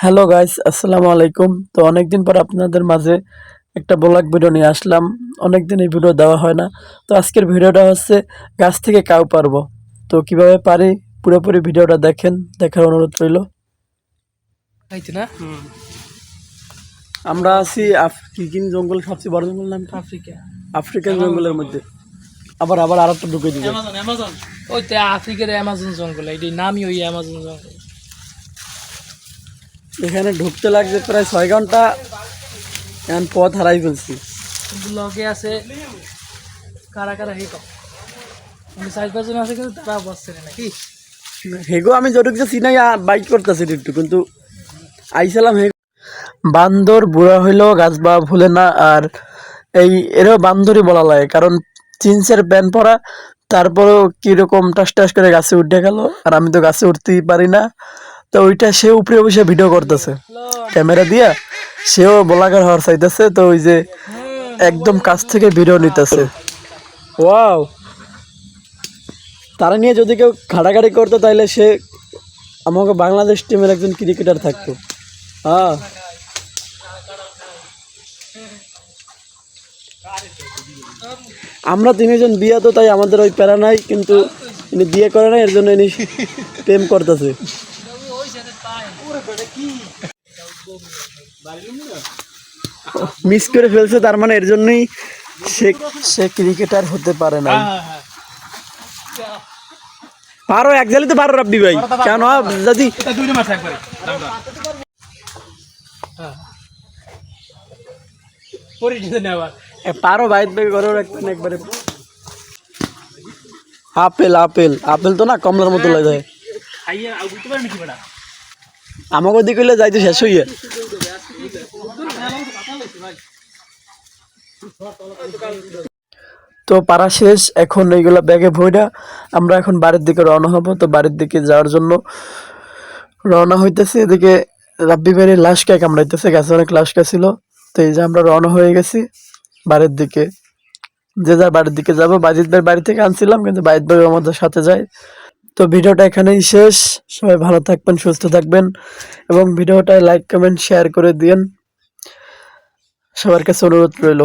Hello guys, আসসালামু আলাইকুম। তো অনেকদিন পর আপনাদের মাঝে একটা ব্লগ ভিডিও নিয়ে আসলাম। অনেকদিন এই ভিডিও দেওয়া হয় না। তো আজকের ভিডিওটা হচ্ছে গাছ থেকে কাউ পারবো। তো কিভাবে পারি পুরোপুরি ভিডিওটা দেখেন, দেখার অনুরোধ রইল। তাইতো না আমরা আছি আফ্রিকান জঙ্গল, সবচেয়ে বড় জঙ্গল নাম আফ্রিকা আফ্রিকান জঙ্গলের মধ্যে। আবার আবার আর একটা ঢুকে দিবে। অ্যামাজন ওই তো আফ্রিকার অ্যামাজন জঙ্গল, এটি নামই ওই অ্যামাজন জঙ্গল। এখানে ঢুকতে লাগছে প্রায় 6 ঘন্টা। এখন পথ হারাই ফেলছি। কিন্তু লগে আছে কারা কারা হে কম, মানে 4-5 জন আছে কিন্তু তারা বসছে না নাকি। হেগো আমি যতটুকু চিনাই বাইক করতেছি একটু, কিন্তু আইসালাম হেগো। বান্দর বুড়া হইলেও গাছ বা ভুলে না। আর এরও বান্দরই বলা লাগে, কারণ জিন্সের প্যান্ট পরা, তারপরেও কিরকম টাস টাস করে গাছে উঠে গেল। আর আমি তো গাছে উঠতেই পারি না। তো ওইটা সে উপরে বসে ভিডিও করতেছে ক্যামেরা দিয়া, সেও বলাকার হওয়ার চাইতেছে। তো ওই যে একদম কাছ থেকে ভিডিও নিতেছে। ওয়াও, তারা নিয়ে যদি কেউ ঘাটাঘাটি করতো তাহলে সে আমাকে বাংলাদেশ টিমের একজন ক্রিকেটার থাকতো। হ্যাঁ, আমরা তিনজন বিয়ে, তো তাই আমাদের ওই প্যারা নাই, কিন্তু ইনি বিয়ে করে নাই, এর জন্য ইনি প্রেম করতেছে। মিস করে ফেলছে, তার মানে এর জন্যই সে সে ক্রিকেটার হতে পারে না। পারো এক জালি তো পারো রাব্বি ভাই, কেন যদি পারো বাইর ভাই ঘরেও রাখতেন একবারে। আপেল আপেল আপেল তো না কমলার মতো লাগে। আমাকে দিকে যাইতে শেষ হইয়া। তো পাড়া শেষ, এখন এইগুলা ব্যাগে ভইরা আমরা এখন বাড়ির দিকে রওনা হব। তো বাড়ির দিকে যাওয়ার জন্য রওনা হইতেছে। এদিকে রাব্বি ভাইয়ের লাশ কে কামড়াইতেছে, গাছে অনেক লাশ ছিল। তো এই যে আমরা রওনা হয়ে গেছি বাড়ির দিকে। যে যার বাড়ির দিকে যাবো। বাজিত ভাই বাড়ি থেকে আনছিলাম, কিন্তু বাজিত ভাই আমাদের সাথে যায়। তো ভিডিওটা এখানেই শেষ। সবাই ভালো থাকবেন, সুস্থ থাকবেন, এবং ভিডিওটা লাইক কমেন্ট শেয়ার করে দিন। সবার কাছে অনুরোধ রইল।